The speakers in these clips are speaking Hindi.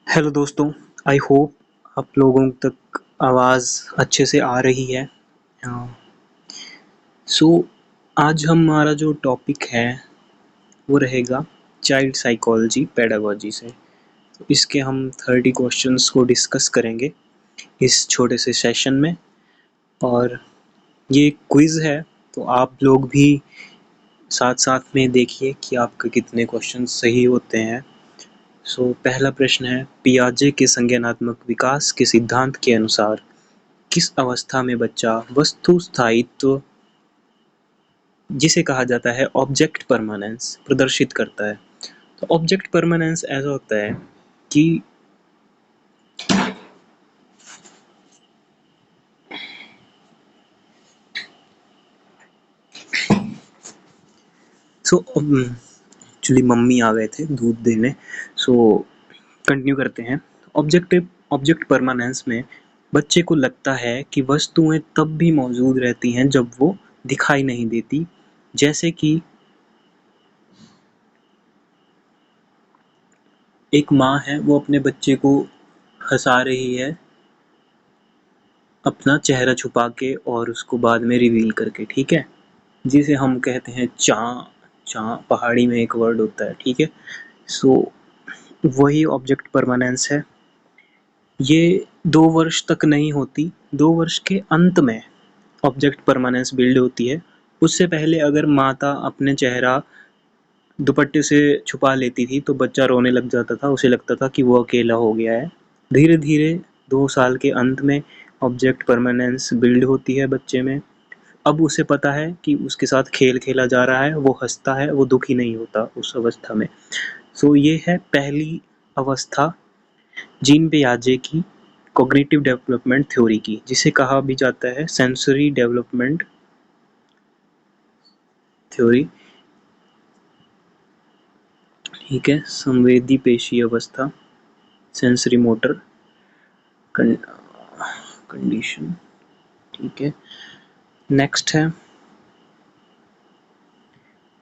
हेलो दोस्तों, आई होप आप लोगों तक आवाज़ अच्छे से आ रही है। सो आज हमारा जो टॉपिक है वो रहेगा चाइल्ड साइकोलॉजी पेडागोजी से। तो इसके हम 30 क्वेश्चंस को डिस्कस करेंगे इस छोटे से सेशन में। और ये क्विज़ है, तो आप लोग भी साथ साथ में देखिए कि आपके कितने क्वेश्चन सही होते हैं। पहला प्रश्न है, पियाजे के संज्ञानात्मक विकास के सिद्धांत के अनुसार किस अवस्था में बच्चा वस्तु स्थायित्व, जिसे कहा जाता है ऑब्जेक्ट परमानेंस, प्रदर्शित करता है? तो ऑब्जेक्ट परमानेंस ऐसा होता है कि एक्चुअली मम्मी आ गए थे दूध देने। कंटिन्यू करते हैं। ऑब्जेक्ट परमानेंस में बच्चे को लगता है कि वस्तुएं तब भी मौजूद रहती हैं जब वो दिखाई नहीं देती, जैसे कि एक माँ है, वो अपने बच्चे को हंसा रही है अपना चेहरा छुपा के और उसको बाद में रिवील करके, ठीक है, जिसे हम कहते हैं चाँ। चाँ पहाड़ी में एक वर्ड होता है, ठीक है। सो वही ऑब्जेक्ट परमानेंस है। ये 2 वर्ष तक नहीं होती, 2 वर्ष के अंत में ऑब्जेक्ट परमानेंस बिल्ड होती है। उससे पहले अगर माता अपने चेहरा दुपट्टे से छुपा लेती थी तो बच्चा रोने लग जाता था, उसे लगता था कि वो अकेला हो गया है। धीरे धीरे 2 साल के अंत में ऑब्जेक्ट परमानेंस बिल्ड होती है बच्चे में। अब उसे पता है कि उसके साथ खेल खेला जा रहा है, वो हंसता है, वो दुखी नहीं होता उस अवस्था में। ये है पहली अवस्था जीन पियाजे की कॉग्निटिव डेवलपमेंट थ्योरी की, जिसे कहा भी जाता है सेंसरी डेवलपमेंट थ्योरी, ठीक है। संवेदी पेशी अवस्था, सेंसरी मोटर कंडीशन, ठीक है। नेक्स्ट है,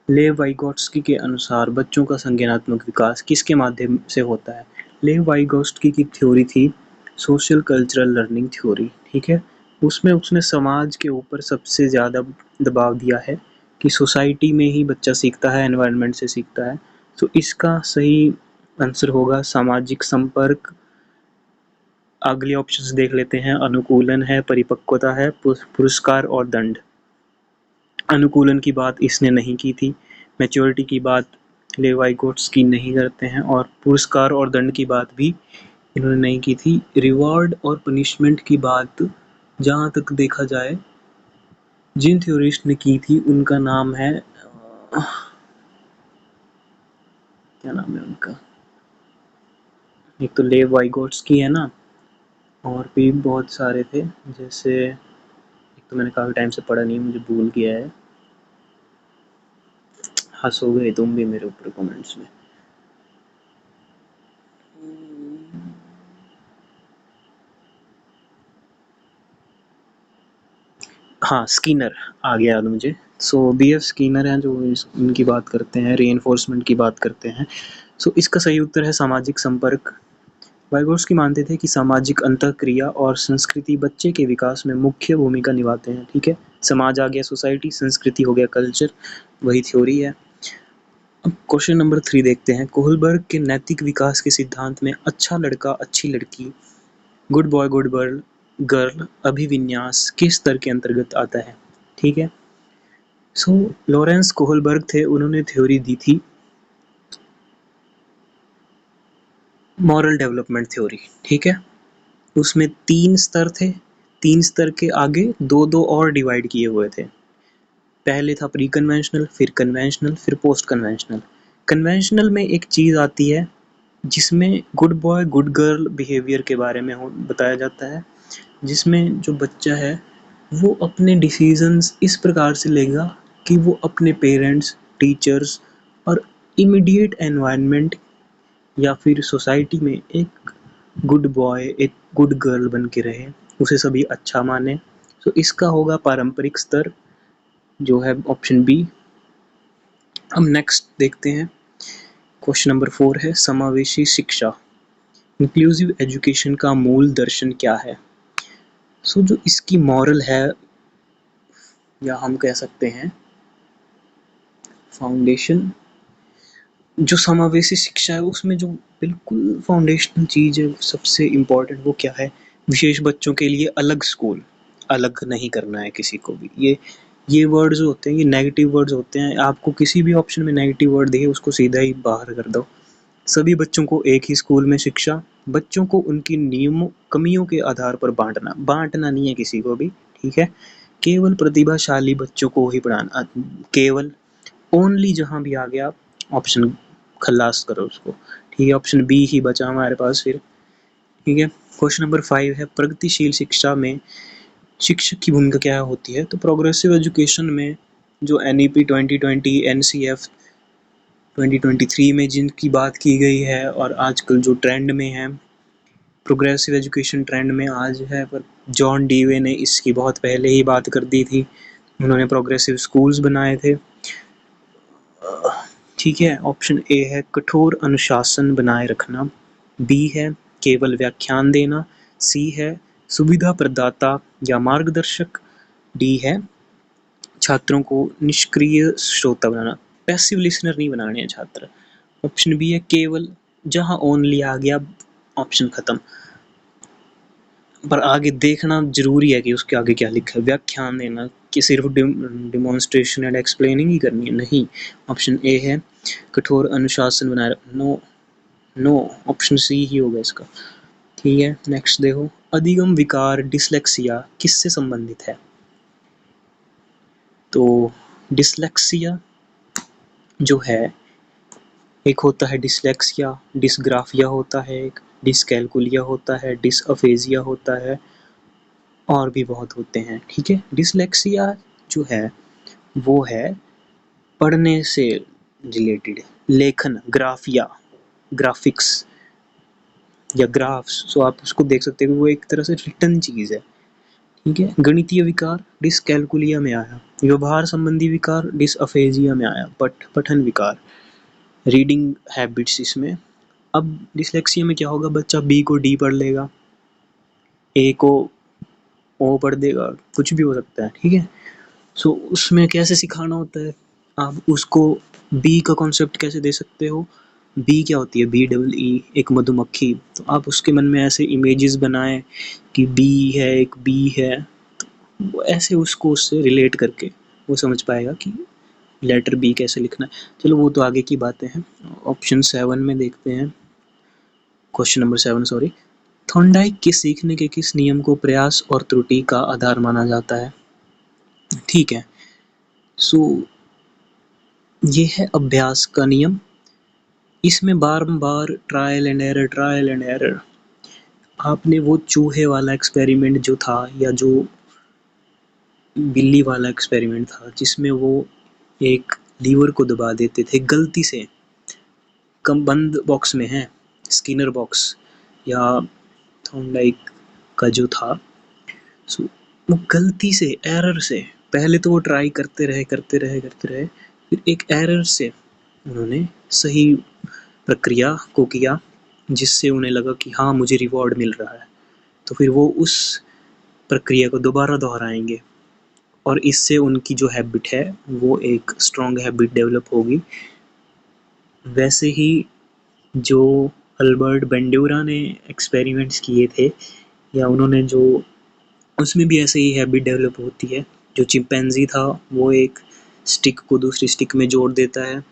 लेव वाइगोट्स्की के अनुसार बच्चों का संज्ञानात्मक विकास किसके माध्यम से होता है? लेव वाइगोट्स्की की थ्योरी थी सोशल कल्चरल लर्निंग थ्योरी, ठीक है। उसमें उसने समाज के ऊपर सबसे ज़्यादा दबाव दिया है कि सोसाइटी में ही बच्चा सीखता है, एनवायरनमेंट से सीखता है। इसका सही आंसर होगा सामाजिक संपर्क। अगले ऑप्शंस देख लेते हैं। अनुकूलन है, परिपक्वता है, पुरस्कार और दंड। अनुकूलन की बात इसने नहीं की थी, मैच्योरिटी की बात लेवाइगोट्स्की नहीं करते हैं, और पुरस्कार और दंड की बात भी इन्होंने नहीं की थी। रिवॉर्ड और पनिशमेंट की बात जहाँ तक देखा जाए जिन थ्योरिस्ट ने की थी उनका नाम है क्या नाम है उनका, एक तो लेव वाइगोट्स्की है ना, और भी बहुत सारे थे, जैसे एक तो मैंने काफ़ी टाइम से पढ़ा नहीं, मुझे भूल गया है। हंसोगे तुम भी मेरे ऊपर कमेंट्स में। हाँ, स्कीनर आ गया याद मुझे। बी एफ स्कीनर हैं जो इनकी बात करते हैं, रीइंफोर्समेंट की बात करते हैं। इसका सही उत्तर है सामाजिक संपर्क। वाइगोट्स्की मानते थे कि सामाजिक अंतःक्रिया और संस्कृति बच्चे के विकास में मुख्य भूमिका निभाते हैं, ठीक है। समाज आ गया सोसाइटी, संस्कृति हो गया कल्चर, वही थ्योरी है। अब क्वेश्चन नंबर 3 देखते हैं। कोहलबर्ग के नैतिक विकास के सिद्धांत में अच्छा लड़का अच्छी लड़की, good boy good girl girl अभिविन्यास किस स्तर के अंतर्गत आता है? ठीक है। लॉरेंस कोहलबर्ग थे, उन्होंने थ्योरी दी थी मॉरल डेवलपमेंट थ्योरी, ठीक है। उसमें 3 स्तर थे, 3 स्तर के आगे 2-2 और डिवाइड किए हुए थे। पहले था प्री कन्वेंशनल, फिर कन्वेंशनल, फिर पोस्ट कन्वेंशनल। कन्वेंशनल में एक चीज़ आती है जिसमें good boy good girl behaviour के बारे में बताया जाता है, जिसमें जो बच्चा है वो अपने डिसीजंस इस प्रकार से लेगा कि वो अपने पेरेंट्स, टीचर्स और इमीडिएट एनवायरनमेंट या फिर सोसाइटी में एक गुड बॉय, एक गुड गर्ल बन के रहे, उसे सभी अच्छा माने। इसका होगा पारंपरिक स्तर, जो है ऑप्शन बी। अब नेक्स्ट देखते हैं। क्वेश्चन नंबर 4 है समावेशी शिक्षा। इंक्लूसिव एजुकेशन का मूल दर्शन क्या है? सो जो इसकी मॉरल है, या हम कह सकते हैं फाउंडेशन, जो समावेशी शिक्षा है उसमें जो बिल्कुल फाउंडेशनल चीज़ है, सबसे इम्पोर्टेंट, वो क्या है? विशेष बच्चों के लिए अलग स्कूल, अलग नहीं करना है किसी को भी। ये वर्ड्स होते हैं, ये नेगेटिव वर्ड्स होते हैं। आपको किसी भी ऑप्शन में नेगेटिव वर्ड दिखे उसको सीधा ही बाहर कर दो। सभी बच्चों को एक ही स्कूल में शिक्षा, बच्चों को उनकी नियमों कमियों के आधार पर बांटना नहीं है किसी को भी, ठीक है? केवल प्रतिभाशाली बच्चों को ही पढ़ाना, केवल, ओनली, जहाँ भी आ गया ऑप्शन खल्लास करो उसको, ठीक है? ऑप्शन बी ही बचा हमारे पास फिर, ठीक है? क्वेश्चन नंबर 5 है, प्रगतिशील शिक्षा में शिक्षक की भूमिका क्या होती है? तो प्रोग्रेसिव एजुकेशन में जो NEP 2020, NCF 2023 में जिनकी बात की गई है, और आजकल जो ट्रेंड में है, प्रोग्रेसिव एजुकेशन ट्रेंड में आज है, पर जॉन डीवे ने इसकी बहुत पहले ही बात कर दी थी। उन्होंने प्रोग्रेसिव स्कूल्स बनाए थे, ठीक है? ऑप्शन ए है कठोर अनुशासन बनाए रखना, बी है केवल व्याख्यान देना, सी है सुविधा प्रदाता या मार्गदर्शक, डी है छात्रों को निष्क्रिय श्रोता बनाना, पैसिव लिसनर नहीं बनाने हैं छात्र। ऑप्शन बी है केवल, जहां ओनली आ गया ऑप्शन खत्म, पर आगे देखना जरूरी है कि उसके आगे क्या लिखा है। व्याख्यान देना कि सिर्फ डिमॉन्स्ट्रेशन एंड एक्सप्लेनिंग ही करनी है? नहीं। ऑप्शन ए है कठोर अनुशासन बनाए, नो नो, ऑप्शन सी ही होगा इसका, ठीक है? नेक्स्ट देखो, अधिगम विकार डिसलेक्सिया किससे संबंधित है? तो डिसलेक्सिया जो है, एक होता है डिसलेक्सिया, डिसग्राफिया होता है, एक डिसकैलकुलिया होता है, डिसअफेजिया होता है, और भी बहुत होते हैं, ठीक है? डिसलेक्सिया जो है वो है पढ़ने से रिलेटेड, लेखन, ग्राफिया, ग्राफिक्स या ग्राफ्स, सो आप उसको देख सकते हो, वो एक तरह से रिटन चीज़ है, ठीक है? गणितीय विकार डिसकैलकुलिया में आया, व्यवहार संबंधी विकार डिसअफेजिया में आया, पठन विकार, रीडिंग हैबिट्स इसमें। अब डिसलेक्सिया में क्या होगा, बच्चा बी को डी पढ़ लेगा, ए को ओ पढ़ देगा, कुछ भी हो सकता है, ठीक है? सो उसमें कैसे सिखाना होता है, आप उसको बी का कॉन्सेप्ट कैसे दे सकते हो? बी क्या होती है? BEE, एक मधुमक्खी। तो आप उसके मन में ऐसे इमेजेस बनाएं कि बी है, एक बी है, तो वो ऐसे उसको उससे रिलेट करके वो समझ पाएगा कि लेटर बी कैसे लिखना है। चलो वो तो आगे की बातें हैं। ऑप्शन 7 में देखते हैं, क्वेश्चन नंबर 7 सॉरी, थॉर्नडाइक के सीखने के किस नियम को प्रयास और त्रुटि का आधार माना जाता है? ठीक है, सो ये है अभ्यास का नियम। इसमें बारंबार ट्रायल एंड एरर। आपने वो चूहे वाला एक्सपेरिमेंट जो था, या जो बिल्ली वाला एक्सपेरिमेंट था, जिसमें वो एक लीवर को दबा देते थे गलती से, कम बंद बॉक्स में है, स्किनर बॉक्स या थॉर्नडाइक का जो था, सो वो गलती से, एरर से, पहले तो वो ट्राई करते रहे, फिर एक एरर से उन्होंने सही प्रक्रिया को किया, जिससे उन्हें लगा कि हाँ मुझे रिवॉर्ड मिल रहा है, तो फिर वो उस प्रक्रिया को दोबारा दोहराएंगे, और इससे उनकी जो हैबिट है वो एक स्ट्रॉन्ग हैबिट डेवलप होगी। वैसे ही जो अल्बर्ट बेंड्यूरा ने एक्सपेरिमेंट्स किए थे, या उन्होंने जो, उसमें भी ऐसे ही हैबिट डेवलप होती है। जो चिंपैंजी था वो एक स्टिक को दूसरी स्टिक में जोड़ देता है,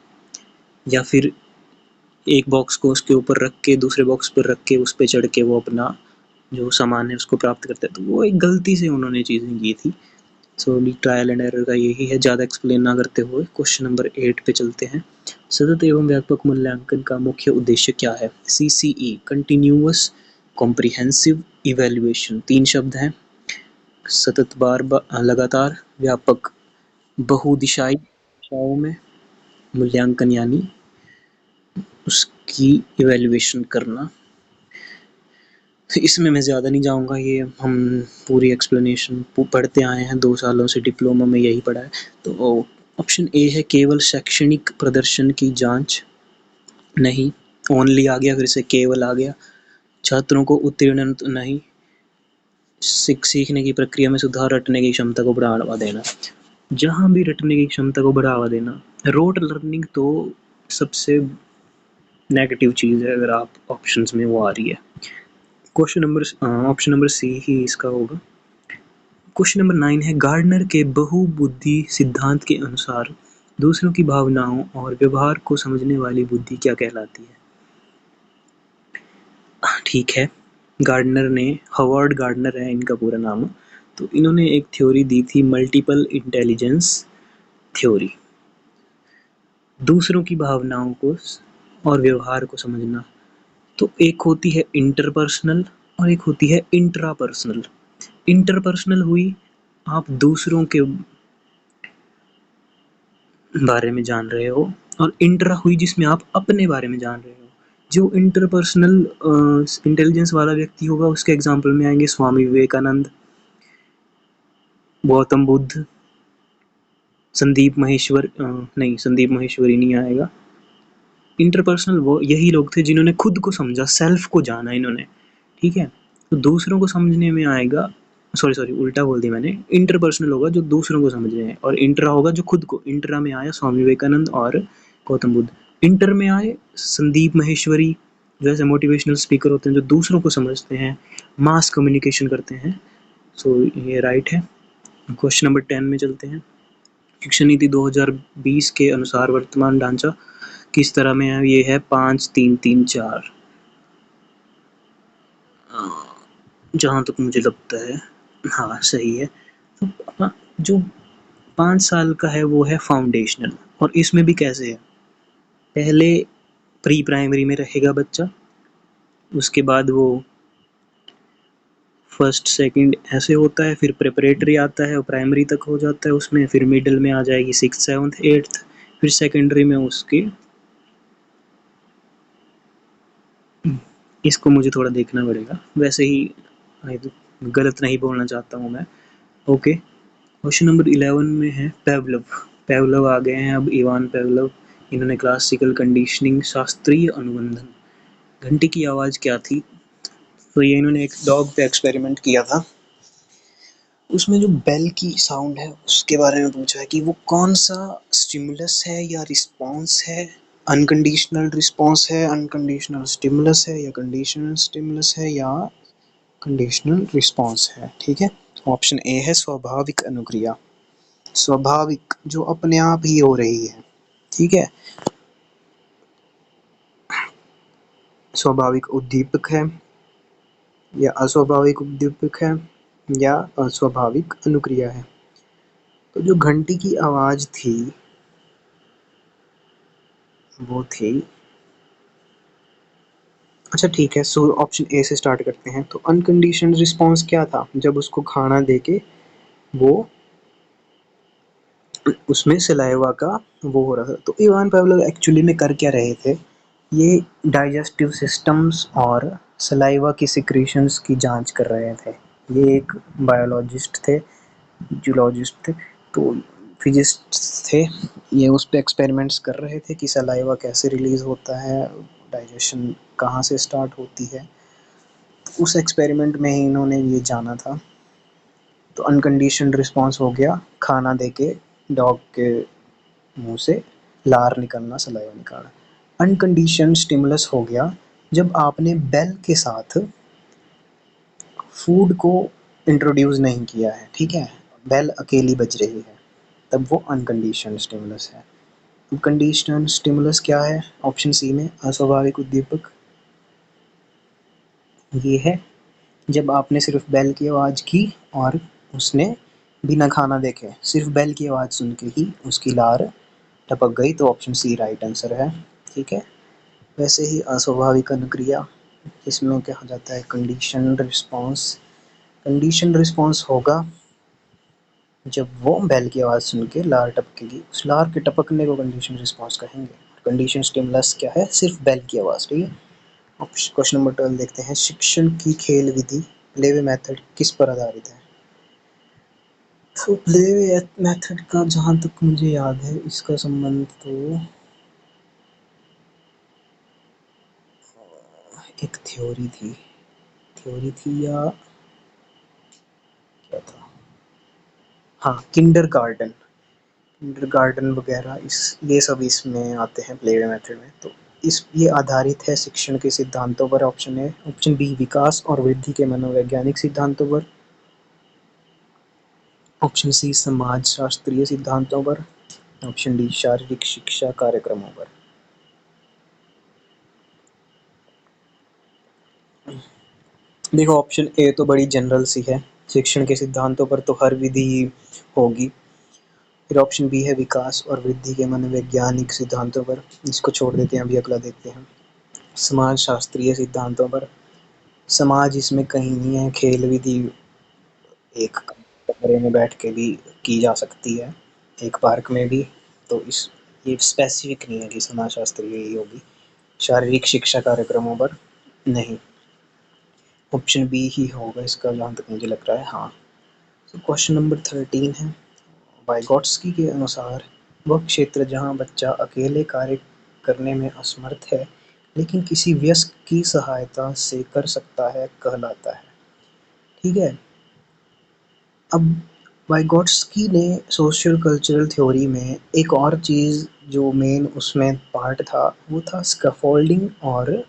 या फिर एक बॉक्स को उसके ऊपर रख के दूसरे बॉक्स पर रख के उस पर चढ़ के वो अपना जो सामान है उसको प्राप्त करता है। तो वो एक गलती से उन्होंने चीज़ें की थी। सो ट्रायल एंड एरर का यही है, ज़्यादा एक्सप्लेन ना करते हुए क्वेश्चन नंबर 8 पे चलते हैं। सतत एवं व्यापक मूल्यांकन का मुख्य उद्देश्य क्या है? CCE, कंटिन्यूअस कॉम्प्रिहेंसिव इवेल्युएशन, 3 शब्द हैं, सतत बार लगातार, व्यापक बहुदिशाई दिशाओं में, मूल्यांकन यानी उसकी इवेल्युएशन करना। इसमें मैं ज़्यादा नहीं जाऊँगा, ये हम पूरी एक्सप्लेनेशन पढ़ते आए हैं, 2 सालों से डिप्लोमा में यही पढ़ा है। तो ऑप्शन ए है केवल शैक्षणिक प्रदर्शन की जांच, नहीं, ओनली आ गया, फिर से केवल आ गया, छात्रों को उत्तीर्ण नहीं, सीखने की प्रक्रिया में सुधार, रटने की क्षमता को बढ़ावा देना। जहाँ भी रटने की क्षमता को बढ़ावा देना, रोट लर्निंग तो सबसे नेगेटिव चीज़ है अगर आप ऑप्शंस में वो आ रही है। Question number option number C ही इसका होगा। क्वेश्चन नंबर 9 है, गार्डनर के बहुबुद्धि सिद्धांत के अनुसार दूसरों की भावनाओं और व्यवहार को समझने वाली बुद्धि क्या कहलाती है? ठीक है, गार्डनर ने, हॉवर्ड गार्डनर है इनका पूरा नाम, तो इन्होंने एक थ्योरी दी थी, मल्टीपल इंटेलिजेंस थ्योरी। दूसरों की भावनाओं को और व्यवहार को समझना, तो एक होती है इंटरपर्सनल और एक होती है इंट्रापर्सनल। इंटरपर्सनल हुई आप दूसरों के बारे में जान रहे हो, और इंट्रा हुई जिसमें आप अपने बारे में जान रहे हो। जो इंटरपर्सनल इंटेलिजेंस वाला व्यक्ति होगा उसके एग्जाम्पल में आएंगे स्वामी विवेकानंद, गौतम बुद्ध, संदीप महेश्वरी नहीं आएगा। इंटरपर्सनल वो यही लोग थे जिन्होंने खुद को समझा, सेल्फ को जाना इन्होंने, ठीक है। तो दूसरों को समझने में आएगा, सॉरी उल्टा बोल दिया मैंने, इंटरपर्सनल होगा जो दूसरों को समझ रहे हैं, और इंट्रा होगा जो खुद को। इंट्रा में आया स्वामी विवेकानंद और गौतम बुद्ध। इंटर में आए संदीप माहेश्वरी, जैसे मोटिवेशनल स्पीकर होते हैं जो दूसरों को समझते हैं, मास कम्युनिकेशन करते हैं। सो ये राइट है। क्वेश्चन नंबर 10 में चलते हैं। शिक्षा नीति 2020 के अनुसार वर्तमान ढांचा किस तरह में है? ये है 5-3-3-4, जहाँ तक मुझे लगता है, हाँ सही है। तो जो 5 साल का है वो है फाउंडेशनल, और इसमें भी कैसे है, पहले प्री प्राइमरी में रहेगा बच्चा, उसके बाद वो फर्स्ट सेकंड ऐसे होता है, फिर प्रिपरेटरी आता है और प्राइमरी तक हो जाता है उसमें, फिर मिडिल में आ जाएगी 6th 7th 8th, फिर सेकेंडरी में उसकी, इसको मुझे थोड़ा देखना पड़ेगा, वैसे ही गलत नहीं बोलना चाहता हूँ मैं। ओके, क्वेश्चन नंबर 11 में है पेवलव। पेवलव आ गए हैं अब, इवान पेवलव। इन्होंने क्लासिकल कंडीशनिंग, शास्त्रीय अनुबंधन, घंटी की आवाज़ क्या थी? तो ये इन्होंने एक डॉग पे एक्सपेरिमेंट किया था, उसमें जो बेल की साउंड है उसके बारे में पूछा है कि वो कौन सा स्टिमुलस है या रिस्पॉन्स है, अनकंडीशनल रिस्पॉन्स है, अनकंडीशनल स्टिमुलस है, या कंडीशनल स्टिमुलस है, या कंडीशनल रिस्पॉन्स है। ठीक है, ऑप्शन ए है स्वाभाविक अनुक्रिया, स्वाभाविक जो अपने आप ही हो रही है। ठीक है, स्वाभाविक उद्दीपक है, या अस्वाभाविक उद्दीपक है, या अस्वाभाविक अनुक्रिया है। तो जो घंटी की आवाज़ थी वो थी, अच्छा ठीक है, सो ऑप्शन ए से स्टार्ट करते हैं। तो अनकंडीशनल रिस्पॉन्स क्या था? जब उसको खाना देके वो उसमें सलाइवा का वो हो रहा था। तो इवान पावलोव एक्चुअली में कर क्या रहे थे, ये डाइजेस्टिव सिस्टम्स और सलाइवा की सिक्रीशंस की जांच कर रहे थे। ये एक बायोलॉजिस्ट थे, जूलॉजिस्ट थे, तो फिजिस्ट थे। ये उस पर एक्सपेरिमेंट्स कर रहे थे कि सलाइवा कैसे रिलीज़ होता है, डाइजेशन कहाँ से स्टार्ट होती है। उस एक्सपेरिमेंट में ही इन्होंने ये जाना था। तो अनकंडीशनड रिस्पॉन्स हो गया, खाना देके डॉग के मुंह से लार निकलना, सलाइवा निकालना। अनकंडीशनड स्टिमुलस हो गया जब आपने बेल के साथ फूड को इंट्रोड्यूस नहीं किया है, ठीक है, बेल अकेली बज रही है, तब वो अनकंडीशनड स्टिमुलस है। कंडीशनल स्टिमुलस क्या है? ऑप्शन सी में अस्वाभाविक उद्दीपक, ये है जब आपने सिर्फ बेल की आवाज़ की और उसने बिना खाना देखे सिर्फ बेल की आवाज़ सुन के ही उसकी लार टपक गई, तो ऑप्शन सी राइट आंसर है। ठीक है, वैसे ही अस्वाभाविक अनुक्रिया, इसमें क्या हो जाता है, कंडीशनड रिस्पॉन्स। कंडीशनड रिस्पॉन्स होगा जब वो बेल की आवाज़ सुन के लार टपकेगी, उस लार के टपकने को कंडीशन रिस्पॉन्स कहेंगे। कंडीशन स्टिमुलस क्या है? सिर्फ बेल की आवाज़। ठीक है, क्वेश्चन नंबर 12 देखते हैं। शिक्षण की खेल विधि प्लेवे मेथड किस पर आधारित है? तो प्लेवे मेथड का जहाँ तक मुझे याद है इसका संबंध तो एक थ्योरी थी, थ्योरी थी या क्या था, हाँ किंडरगार्टन, किंडरगार्टन वगैरह, इस ये सब इसमें आते हैं प्लेड मेथड में। तो इस ये आधारित है शिक्षण के सिद्धांतों पर, ऑप्शन ए। ऑप्शन बी विकास और वृद्धि के मनोवैज्ञानिक सिद्धांतों पर। ऑप्शन सी समाज शास्त्रीय सिद्धांतों पर। ऑप्शन डी शारीरिक शिक्षा कार्यक्रमों पर। देखो ऑप्शन ए तो बड़ी जनरल सी है, शिक्षण के सिद्धांतों पर तो हर विधि होगी। फिर ऑप्शन बी है विकास और वृद्धि के मनोवैज्ञानिक सिद्धांतों पर, इसको छोड़ देते हैं, अभी अगला देखते हैं। समाज शास्त्रीय सिद्धांतों पर, समाज इसमें कहीं नहीं है, खेल विधि एक कमरे में बैठ के भी की जा सकती है, एक पार्क में भी। तो इस ये स्पेसिफिक नहीं है कि समाज शास्त्रीय ही होगी। शारीरिक शिक्षा कार्यक्रमों पर नहीं, ऑप्शन बी ही होगा इसका जहाँ तक मुझे लग रहा है। हाँ, तो क्वेश्चन नंबर 13 है, वाइगॉट्स्की के अनुसार वह क्षेत्र जहाँ बच्चा अकेले कार्य करने में असमर्थ है लेकिन किसी वयस्क की सहायता से कर सकता है कहलाता है। ठीक है, अब वाइगॉट्स्की ने सोशल कल्चरल थ्योरी में एक और चीज़ जो मेन उसमें पार्ट था वो था स्कैफोल्डिंग और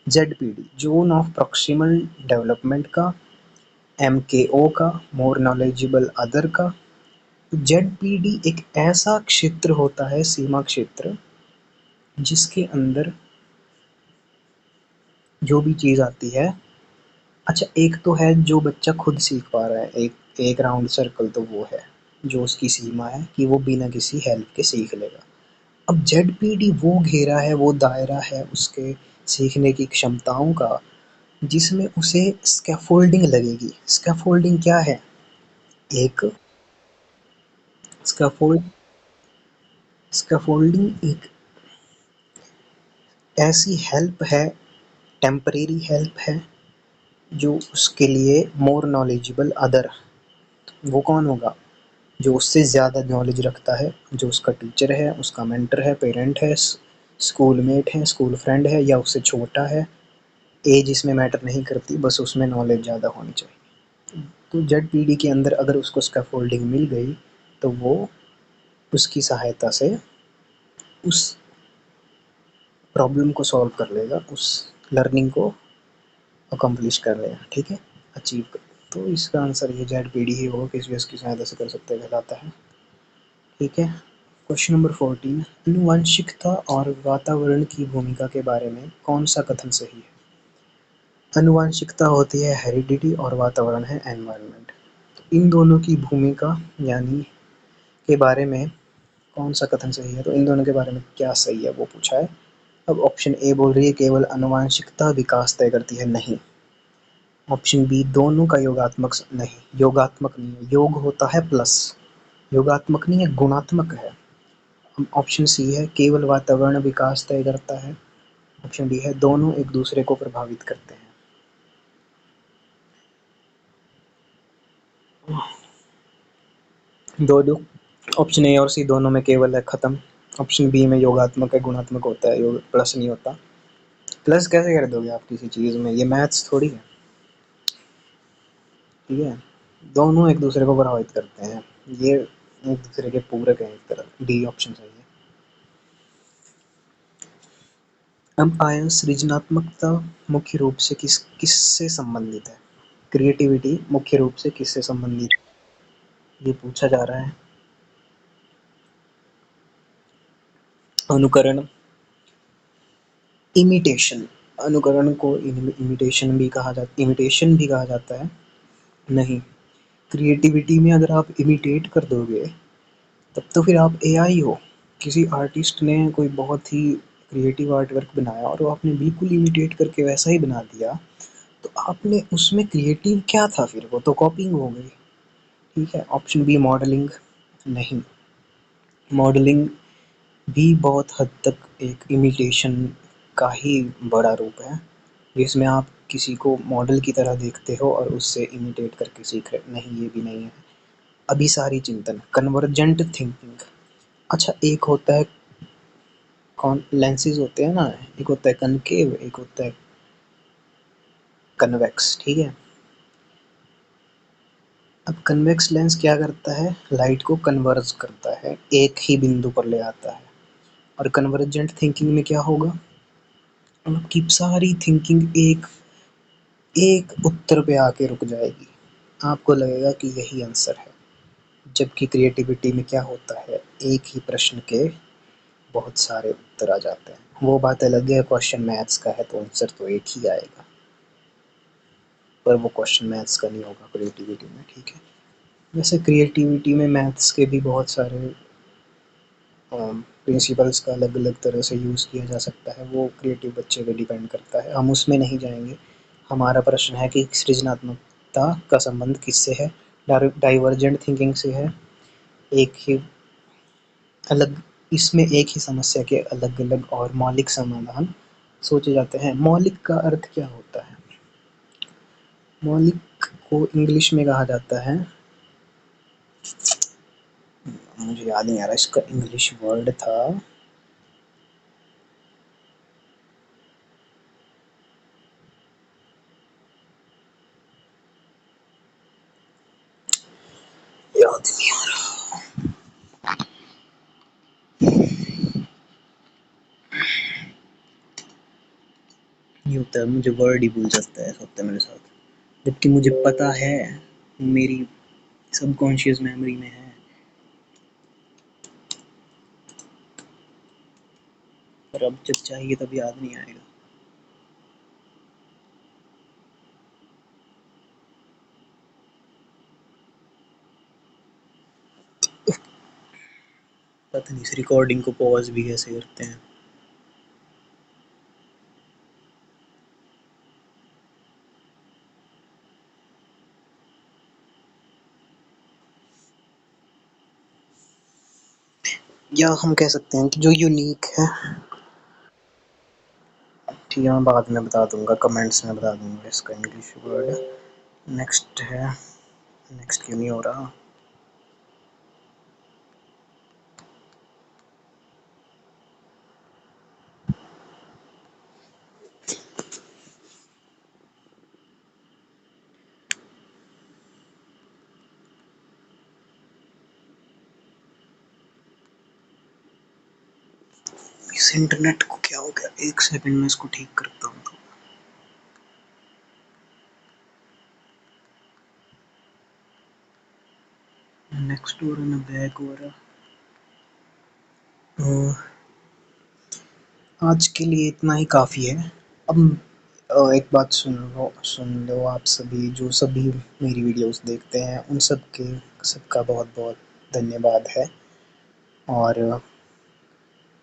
ZPD, zone of proximal development का, एमकेओ का, मोर नॉलेजेबल अदर का। जेडपीडी एक ऐसा क्षेत्र होता है, सीमा क्षेत्र, जिसके अंदर जो भी चीज़ आती है, अच्छा एक तो है जो बच्चा खुद सीख पा रहा है, एक एक राउंड सर्कल तो वो है जो उसकी सीमा है कि वो बिना किसी हेल्प के सीख लेगा। अब जेडपीडी वो घेरा है, वो दायरा है उसके सीखने की क्षमताओं का जिसमें उसे स्कैफोल्डिंग लगेगी। स्कैफोल्डिंग क्या है? एक स्कैफोल्ड स्कैफोल्डिंग एक ऐसी हेल्प है, टेम्परेरी हेल्प है, जो उसके लिए मोर नॉलेजेबल अदर, वो कौन होगा? जो उससे ज़्यादा नॉलेज रखता है, जो उसका टीचर है, उसका मेंटर है, पेरेंट है, स्कूल मेट है, स्कूल फ्रेंड है, या उससे छोटा है। एज इसमें मैटर नहीं करती, बस उसमें नॉलेज ज़्यादा होनी चाहिए। तो जेड पीढ़ी के अंदर अगर उसको स्कैफोल्डिंग मिल गई तो वो उसकी सहायता से उस प्रॉब्लम को सॉल्व कर लेगा, उस लर्निंग को अकम्प्लिश कर लेगा। ठीक है, अचीव कर। तो इसका आंसर ये जेड पीढ़ी ही होगा, किस भी उसकी सहायता से कर सकते कहलाता है। ठीक है, क्वेश्चन नंबर 14, आनुवंशिकता और वातावरण की भूमिका के बारे में कौन सा कथन सही है? आनुवंशिकता होती है हेरिडिटी और वातावरण है एनवायरनमेंट। तो इन दोनों की भूमिका यानी के बारे में कौन सा कथन सही है? तो इन दोनों के बारे में क्या सही है वो पूछा है। अब ऑप्शन ए बोल रही है केवल आनुवंशिकता विकास तय करती है, नहीं। ऑप्शन बी दोनों का योगात्मक नहीं, योगात्मक नहीं है, योग होता है प्लस, योगात्मक नहीं है, गुणात्मक है। ऑप्शन सी है केवल वातावरण विकास तय करता है। ऑप्शन डी है दोनों एक दूसरे को प्रभावित करते हैं। दोनों, ऑप्शन ए और सी दोनों में केवल है, खत्म। ऑप्शन बी में योगात्मक है, गुणात्मक होता है, योग प्लस नहीं होता। प्लस कैसे कर दोगे आप किसी चीज़ में, ये मैथ्स थोड़ी है। ठीक है, दोनों एक दूसरे को प्रभावित करते हैं, ये एक दूसरे के पूरक हैं एक तरह। डी ऑप्शन सही है। अब आया सृजनात्मकता मुख्य रूप से किससे संबंधित है? क्रिएटिविटी मुख्य रूप से किससे संबंधित है ये पूछा जा रहा है। अनुकरण, इमिटेशन, अनुकरण को इमिटेशन भी कहा जाता है। नहीं, क्रिएटिविटी में अगर आप इमिटेट कर दोगे तब तो फिर आप एआई हो। किसी आर्टिस्ट ने कोई बहुत ही क्रिएटिव आर्ट वर्क बनाया और वो आपने बिल्कुल इमिटेट करके वैसा ही बना दिया, तो आपने उसमें क्रिएटिव क्या था? फिर वो तो कॉपिंग हो गई। ठीक है, ऑप्शन बी मॉडलिंग, नहीं, मॉडलिंग भी बहुत हद तक एक इमिटेशन का ही बड़ा रूप है, जिसमें आप किसी को मॉडल की तरह देखते हो और उससे इमिटेट करके सीख रहे, नहीं ये भी नहीं है। अभिसारी चिंतन, कन्वर्जेंट थिंकिंग। अच्छा एक होता है, कौन लेंसेज होते हैं ना, एक होता है कनकेव, एक होता है कन्वेक्स, ठीक है। अब कन्वेक्स लेंस क्या करता है, लाइट को कन्वर्ज करता है, एक ही बिंदु पर ले आता है। और कन्वर्जेंट थिंकिंग में क्या होगा, आपकी सारी थिंकिंग एक उत्तर पे आके रुक जाएगी, आपको लगेगा कि यही आंसर है। जबकि क्रिएटिविटी में क्या होता है, एक ही प्रश्न के बहुत सारे उत्तर आ जाते हैं। वो बात अलग है, क्वेश्चन मैथ्स का है तो आंसर तो एक ही आएगा, पर वो क्वेश्चन मैथ्स का नहीं होगा क्रिएटिविटी में, ठीक है। वैसे क्रिएटिविटी में मैथ्स के भी बहुत सारे प्रिंसिपल्स का अलग अलग तरह से यूज़ किया जा सकता है, वो क्रिएटिव बच्चे पे डिपेंड करता है, हम उसमें नहीं जाएंगे। हमारा प्रश्न है कि सृजनात्मकता का संबंध किससे है, डाइवर्जेंट थिंकिंग से है। एक ही अलग इसमें एक ही समस्या के अलग अलग और मौलिक समाधान सोचे जाते हैं। मौलिक का अर्थ क्या होता है, मौलिक को इंग्लिश में कहा जाता है, मुझे याद नहीं आ रहा इसका इंग्लिश वर्ड था, याद नहीं आ रहा। ये होता है, मुझे वर्ड ही भूल जाता है, ऐसा होता है मेरे साथ, जबकि मुझे पता है, मेरी सबकॉन्शियस मेमोरी में है, पर अब जब चाहिए तब याद नहीं आएगा। पता नहीं इस रिकॉर्डिंग को पॉज भी कैसे करते हैं। या हम कह सकते हैं कि जो यूनिक है, ठीक है, मैं बाद में बता दूंगा, कमेंट्स में बता दूंगा इसका इंग्लिश वर्ड। नेक्स्ट है, नेक्स्ट क्यों नहीं हो रहा, इस इंटरनेट को क्या हो गया, एक सेकंड में इसको ठीक करता हूँ। नेक्स्ट हो रहा ना, बैक हो रहा। आज के लिए इतना ही काफ़ी है। अब एक बात सुन लो आप सभी, जो सभी मेरी वीडियोस देखते हैं, उन सबका बहुत बहुत धन्यवाद है। और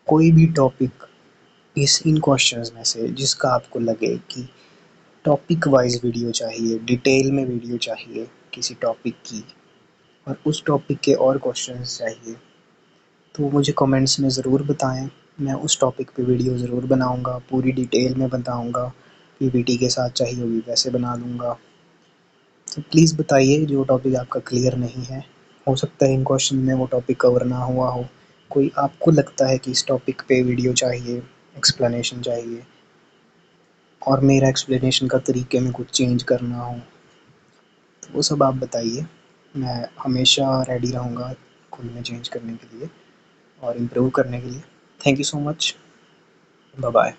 कोई भी टॉपिक इस इन क्वेश्चंस में से जिसका आपको लगे कि टॉपिक वाइज वीडियो चाहिए, डिटेल में वीडियो चाहिए किसी टॉपिक की, और उस टॉपिक के और क्वेश्चंस चाहिए, तो मुझे कमेंट्स में ज़रूर बताएं। मैं उस टॉपिक पे वीडियो ज़रूर बनाऊंगा, पूरी डिटेल में बताऊंगा, पीपीटी के साथ चाहिए होगी वैसे बना दूंगा। तो प्लीज़ बताइए जो टॉपिक आपका क्लियर नहीं है, हो सकता है इन क्वेश्चन में वो टॉपिक कवर ना हुआ हो, कोई आपको लगता है कि इस टॉपिक पे वीडियो चाहिए, एक्सप्लेनेशन चाहिए, और मेरा एक्सप्लेनेशन का तरीके में कुछ चेंज करना हो, तो वो सब आप बताइए। मैं हमेशा रेडी रहूँगा खुद में चेंज करने के लिए और इम्प्रूव करने के लिए। Thank you so much, bye bye.